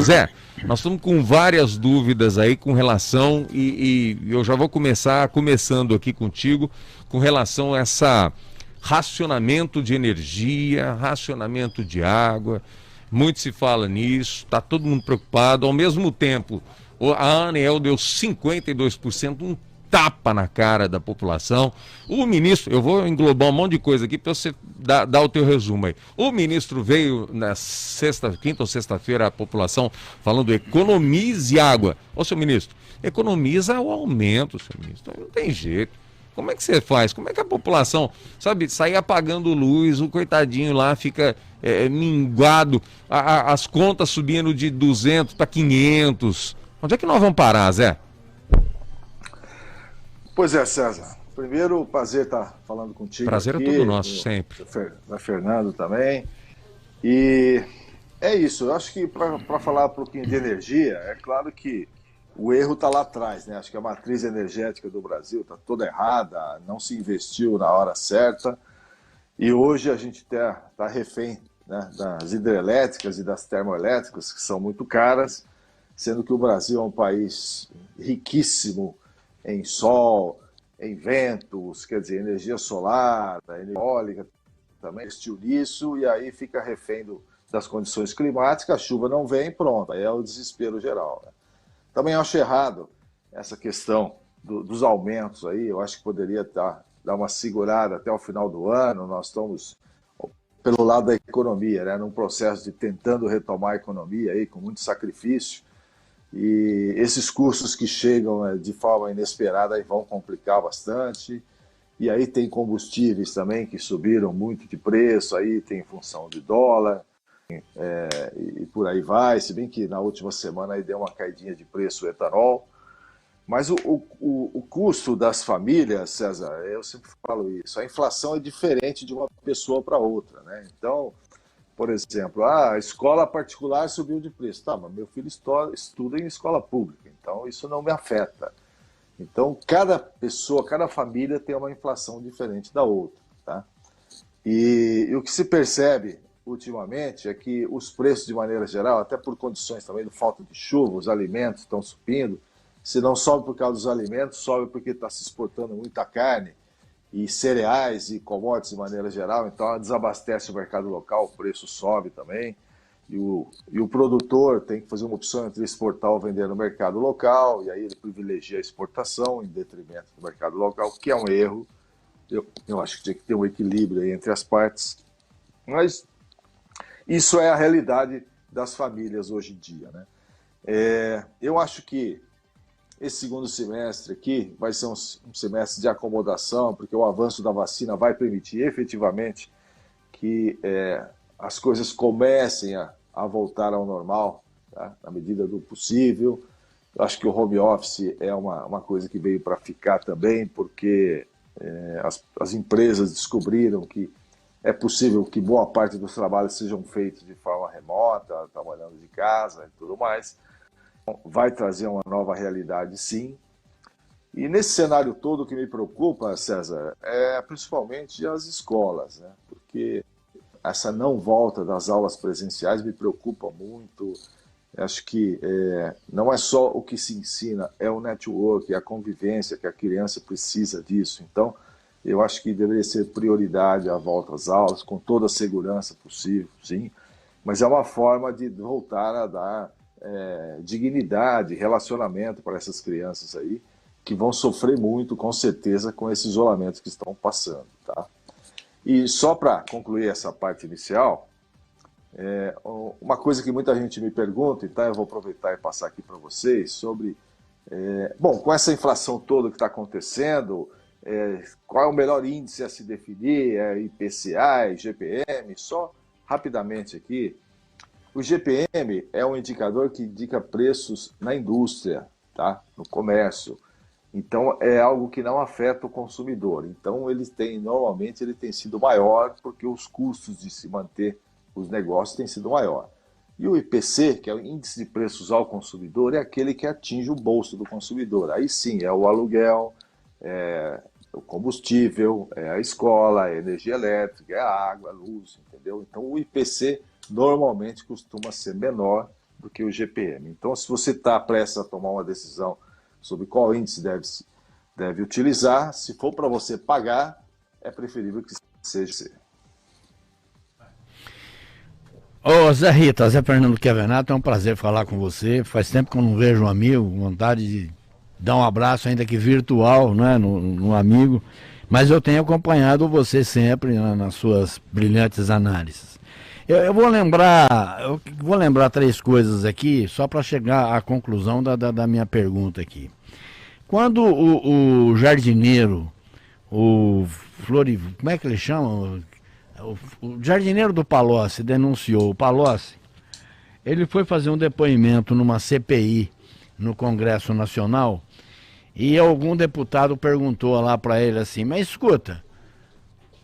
Zé, nós estamos com várias dúvidas aí com relação, e eu já vou começando aqui contigo, com relação a essa racionamento de energia, racionamento de água. Muito se fala nisso, está todo mundo preocupado. Ao mesmo tempo, a ANEEL deu 52%, um tapa na cara da população. O ministro, eu vou englobar um monte de coisa aqui para você dar o teu resumo aí. O ministro veio na quinta ou sexta-feira, a população falando economize água. Ô, seu ministro, economiza o aumento, seu ministro. Não tem jeito. Como é que você faz? Como é que a população, sabe, sai apagando luz, o coitadinho lá fica minguado, as contas subindo de 200 para 500. Onde é que nós vamos parar, Zé? Pois é, César. Primeiro, prazer estar falando contigo. Prazer aqui, é todo nosso, sempre. Da Fernando também. E é isso. Eu acho que para falar um pouquinho de energia, é claro que o erro está lá atrás, né? Acho que a matriz energética do Brasil está toda errada, não se investiu na hora certa. E hoje a gente tá refém, né, das hidrelétricas e das termoelétricas, que são muito caras, sendo que o Brasil é um país riquíssimo em sol, em ventos, quer dizer, energia solar, energia eólica, também investiu nisso, e aí fica refém das condições climáticas, a chuva não vem, pronto, aí é o desespero geral, né? Também acho errado essa questão dos aumentos aí, eu acho que poderia dar uma segurada até o final do ano. Nós estamos, pelo lado da economia, né, num processo de tentando retomar a economia aí, com muito sacrifício, e esses custos que chegam de forma inesperada aí vão complicar bastante. E aí tem combustíveis também que subiram muito de preço, aí tem função de dólar, e por aí vai, se bem que na última semana aí deu uma caidinha de preço o etanol. Mas o custo das famílias, César, eu sempre falo isso, a inflação é diferente de uma pessoa para outra, né? Então, por exemplo, a escola particular subiu de preço. Tá, mas meu filho estuda em escola pública, então isso não me afeta. Então, cada pessoa, cada família tem uma inflação diferente da outra, tá? E o que se percebe ultimamente é que os preços, de maneira geral, até por condições também de falta de chuva, os alimentos estão subindo. Se não sobe por causa dos alimentos, sobe porque está se exportando muita carne e cereais e commodities de maneira geral. Então, ela desabastece o mercado local, o preço sobe também. E o produtor tem que fazer uma opção entre exportar ou vender no mercado local, e aí ele privilegia a exportação em detrimento do mercado local, que é um erro. Eu acho que tinha que ter um equilíbrio aí entre as partes. Mas isso é a realidade das famílias hoje em dia, né? Eu acho que esse segundo semestre aqui vai ser um semestre de acomodação, porque o avanço da vacina vai permitir efetivamente que as coisas comecem a voltar ao normal, tá? Na medida do possível. Eu acho que o home office é uma coisa que veio para ficar também, porque as empresas descobriram que é possível que boa parte dos trabalhos sejam feitos de forma remota, trabalhando de casa e tudo mais. Vai trazer uma nova realidade, sim. E nesse cenário todo, o que me preocupa, César, é principalmente as escolas, né? Porque essa não volta das aulas presenciais me preocupa muito. Acho que não é só o que se ensina, é o network, é a convivência, que a criança precisa disso. Então, eu acho que deveria ser prioridade a volta às aulas, com toda a segurança possível, sim. Mas é uma forma de voltar a dar dignidade, relacionamento para essas crianças aí, que vão sofrer muito, com certeza, com esse isolamento que estão passando, tá? E só para concluir essa parte inicial, uma coisa que muita gente me pergunta, então eu vou aproveitar e passar aqui para vocês, sobre, bom, com essa inflação toda que está acontecendo, qual é o melhor índice a se definir? É IPCA, IGPM? Só rapidamente aqui, o GPM é um indicador que indica preços na indústria, tá? No comércio. Então, é algo que não afeta o consumidor. Então, normalmente ele tem sido maior porque os custos de se manter os negócios têm sido maior. E o IPC, que é o Índice de Preços ao Consumidor, é aquele que atinge o bolso do consumidor. Aí sim, é o aluguel, é o combustível, é a escola, é a energia elétrica, é a água, a luz, entendeu? Então, o IPC normalmente costuma ser menor do que o GPM. Então, se você está prestes a tomar uma decisão sobre qual índice deve utilizar, se for para você pagar, é preferível que seja. Ô Zé Rita, Zé Fernando Chiavenato, é um prazer falar com você. Faz tempo que eu não vejo um amigo, vontade de dar um abraço, ainda que virtual, né, no amigo. Mas eu tenho acompanhado você sempre, né, nas suas brilhantes análises. Eu vou lembrar três coisas aqui, só para chegar à conclusão da minha pergunta aqui. Quando o jardineiro, como é que ele chama? O jardineiro do Palocci denunciou o Palocci, ele foi fazer um depoimento numa CPI no Congresso Nacional e algum deputado perguntou lá para ele assim, mas escuta,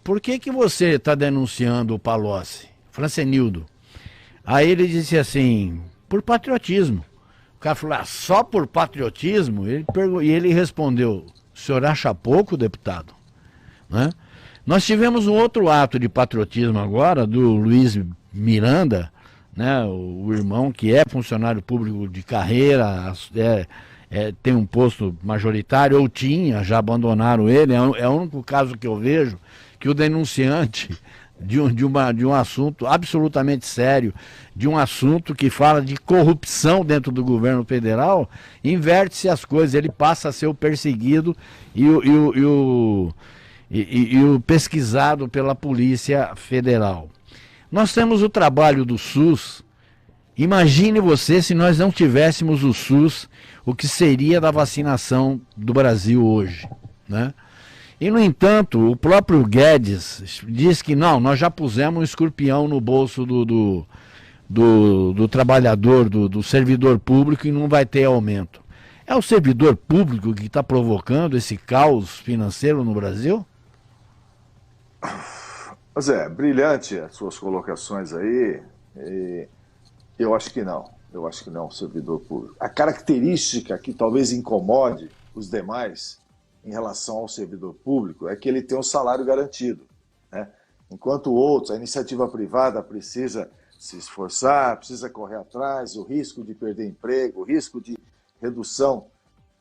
por que você está denunciando o Palocci, Francenildo? Aí ele disse assim, por patriotismo. O cara falou, só por patriotismo? E ele respondeu, o senhor acha pouco, deputado? Né? Nós tivemos um outro ato de patriotismo agora, do Luiz Miranda, né, o irmão que é funcionário público de carreira, tem um posto majoritário, ou tinha, já abandonaram ele, é o único caso que eu vejo que o denunciante de um assunto absolutamente sério, de um assunto que fala de corrupção dentro do governo federal, inverte-se as coisas, ele passa a ser o perseguido e o pesquisado pela Polícia Federal. Nós temos o trabalho do SUS. Imagine você se nós não tivéssemos o SUS, o que seria da vacinação do Brasil hoje, né? E, no entanto, o próprio Guedes diz que não, nós já pusemos um escorpião no bolso do trabalhador, do servidor público e não vai ter aumento. É o servidor público que está provocando esse caos financeiro no Brasil? Mas brilhante as suas colocações aí. Eu acho que não. Eu acho que não, servidor público. A característica que talvez incomode os demais em relação ao servidor público é que ele tem um salário garantido, né? Enquanto outros, a iniciativa privada precisa se esforçar, precisa correr atrás, o risco de perder emprego, o risco de redução do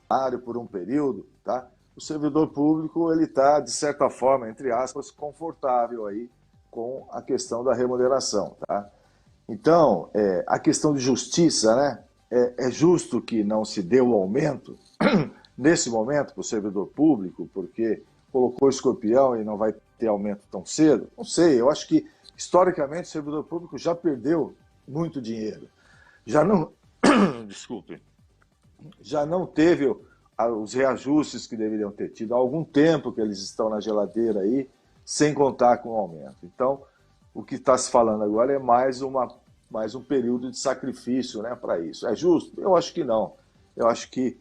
salário por um período, tá? O servidor público ele está, de certa forma, entre aspas, confortável aí com a questão da remuneração, tá? Então, a questão de justiça, né? É justo que não se dê o aumento nesse momento para o servidor público, porque colocou escorpião e não vai ter aumento tão cedo? Não sei, eu acho que, historicamente, o servidor público já perdeu muito dinheiro. Já não, desculpe, já não teve os reajustes que deveriam ter tido. Há algum tempo que eles estão na geladeira aí, sem contar com o aumento. Então, o que está se falando agora é mais um período de sacrifício, né, para isso. É justo? Eu acho que não. Eu acho que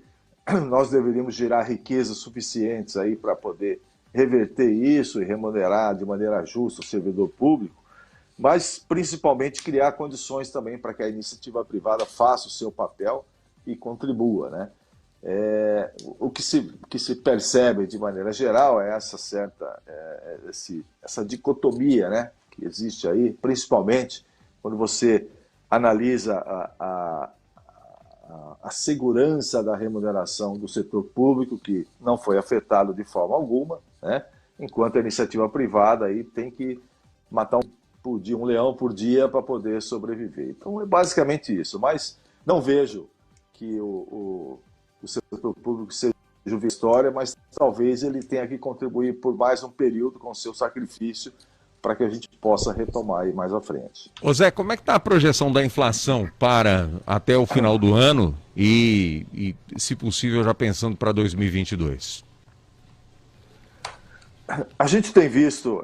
nós deveríamos gerar riquezas suficientes aí para poder reverter isso e remunerar de maneira justa o servidor público, mas principalmente criar condições também para que a iniciativa privada faça o seu papel e contribua, né? O que se percebe de maneira geral é essa dicotomia, né, que existe aí, principalmente quando você analisa a segurança da remuneração do setor público, que não foi afetado de forma alguma, né? Enquanto a iniciativa privada aí tem que matar um leão por dia para poder sobreviver. Então é basicamente isso, mas não vejo que o setor público seja uma história, mas talvez ele tenha que contribuir por mais um período com o seu sacrifício para que a gente possa retomar aí mais à frente. Ô Zé, como é que está a projeção da inflação para até o final do ano e se possível, já pensando para 2022? A gente tem visto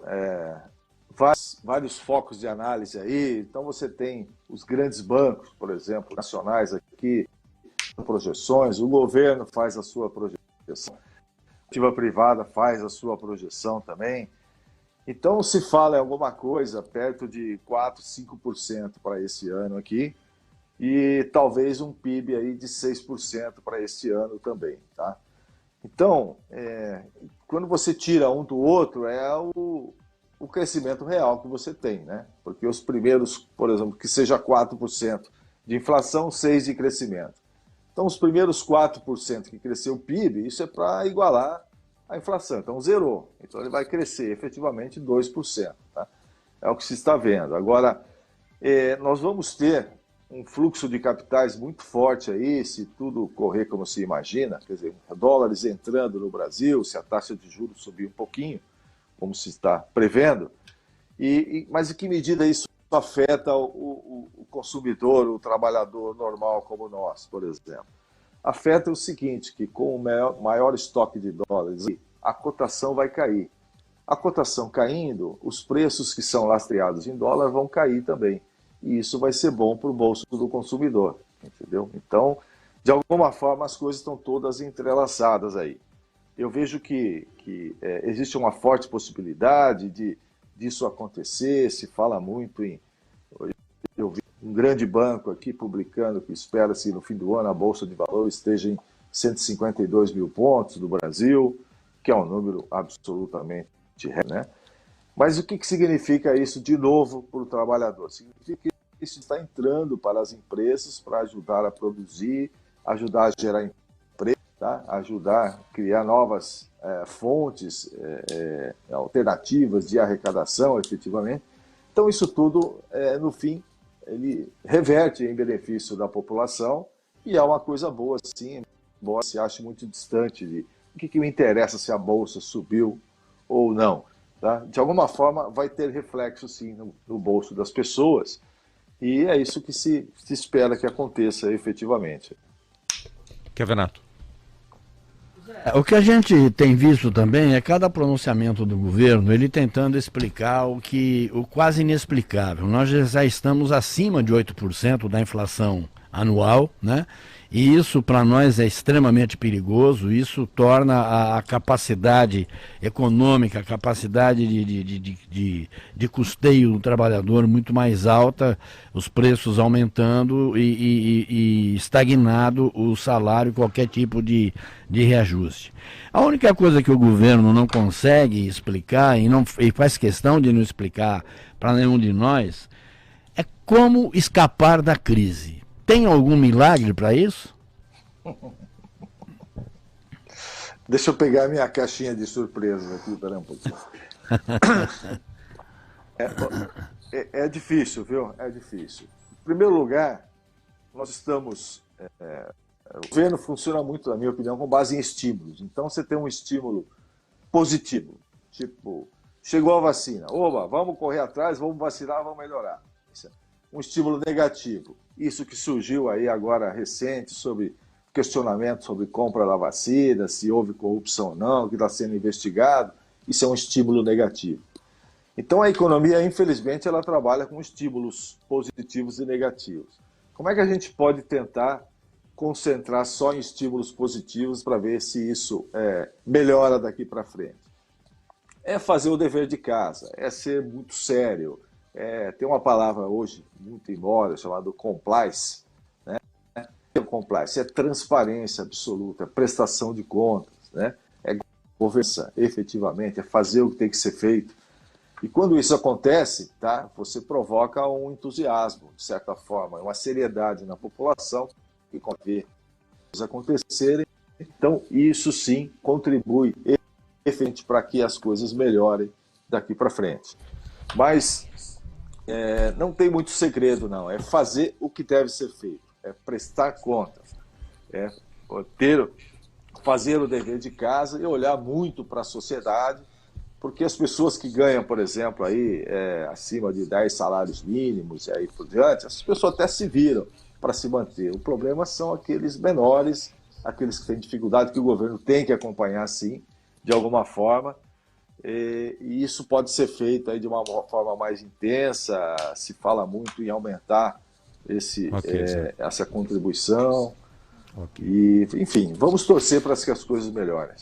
vários focos de análise aí. Então você tem os grandes bancos, por exemplo, nacionais aqui, projeções, o governo faz a sua projeção, a iniciativa privada faz a sua projeção também. Então se fala em alguma coisa perto de 4%, 5% para esse ano aqui e talvez um PIB aí de 6% para esse ano também, tá? Então, quando você tira um do outro, é o crescimento real que você tem, né? Porque os primeiros, por exemplo, que seja 4%, de inflação, 6% de crescimento. Então, os primeiros 4% que cresceu o PIB, isso é para igualar a inflação. Então, zerou. Então, ele vai crescer efetivamente 2%. Tá? É o que se está vendo. Agora, nós vamos ter um fluxo de capitais muito forte aí, se tudo correr como se imagina, quer dizer, dólares entrando no Brasil, se a taxa de juros subir um pouquinho, como se está prevendo. Mas em que medida isso afeta o consumidor, o trabalhador normal como nós, por exemplo? Afeta o seguinte, que com o maior estoque de dólares, a cotação vai cair. A cotação caindo, os preços que são lastreados em dólar vão cair também. E isso vai ser bom para o bolso do consumidor, entendeu? Então, de alguma forma, as coisas estão todas entrelaçadas aí. Eu vejo que existe uma forte possibilidade disso acontecer, se fala muito em... Eu vi um grande banco aqui publicando que espera-se no fim do ano a Bolsa de Valores esteja em 152 mil pontos do Brasil, que é um número absolutamente real, né? Mas o que significa isso de novo para o trabalhador? Significa que isso está entrando para as empresas para ajudar a produzir, ajudar a gerar emprego, tá? Ajudar a criar novas fontes alternativas de arrecadação, efetivamente. Então, isso tudo, no fim, ele reverte em benefício da população e é uma coisa boa, sim, embora se ache muito distante de o que me interessa se a Bolsa subiu ou não. Tá? De alguma forma, vai ter reflexo, sim, no bolso das pessoas e é isso que se espera que aconteça efetivamente. Kevenato. O que a gente tem visto também é cada pronunciamento do governo, ele tentando explicar o quase inexplicável. Nós já estamos acima de 8% da inflação anual, né? E isso para nós é extremamente perigoso, isso torna a capacidade econômica, a capacidade de custeio do trabalhador muito mais alta, os preços aumentando e estagnado o salário, qualquer tipo de reajuste. A única coisa que o governo não consegue explicar e faz questão de não explicar para nenhum de nós é como escapar da crise. Tem algum milagre para isso? Deixa eu pegar minha caixinha de surpresas aqui, peraí um pouquinho. É difícil, viu? É difícil. Em primeiro lugar, nós estamos... o governo funciona muito, na minha opinião, com base em estímulos. Então, você tem um estímulo positivo. Tipo, chegou a vacina. Oba, vamos correr atrás, vamos vacinar, vamos melhorar. Um estímulo negativo. Isso que surgiu aí agora recente sobre questionamento sobre compra da vacina, se houve corrupção ou não, que está sendo investigado, isso é um estímulo negativo. Então a economia, infelizmente, ela trabalha com estímulos positivos e negativos. Como é que a gente pode tentar concentrar só em estímulos positivos para ver se isso melhora daqui para frente? É fazer o dever de casa, é ser muito sério. Tem uma palavra hoje muito em moda chamada compliance, né? O compliance é transparência absoluta, é prestação de contas, né? É governança, efetivamente, é fazer o que tem que ser feito. E quando isso acontece, tá? Você provoca um entusiasmo, de certa forma, uma seriedade na população e quando vê coisas acontecerem. Então, isso sim contribui efetivamente para que as coisas melhorem daqui para frente. Mas não tem muito segredo, não. É fazer o que deve ser feito, é prestar contas, fazer o dever de casa e olhar muito para a sociedade, porque as pessoas que ganham, por exemplo, aí, acima de 10 salários mínimos e aí por diante, essas pessoas até se viram para se manter. O problema são aqueles menores, aqueles que têm dificuldade, que o governo tem que acompanhar, sim, de alguma forma. E isso pode ser feito aí de uma forma mais intensa, se fala muito em aumentar essa contribuição. E, enfim, vamos torcer para que as coisas melhorem.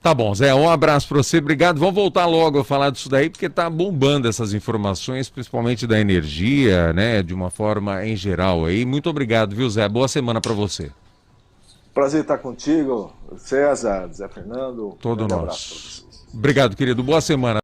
Tá bom, Zé, um abraço para você, obrigado. Vamos voltar logo a falar disso daí, porque tá bombando essas informações, principalmente da energia, né, de uma forma em geral aí. Muito obrigado, viu, Zé? Boa semana para você. Prazer estar contigo, César, Zé Fernando. Todo nosso. Obrigado, querido. Boa semana.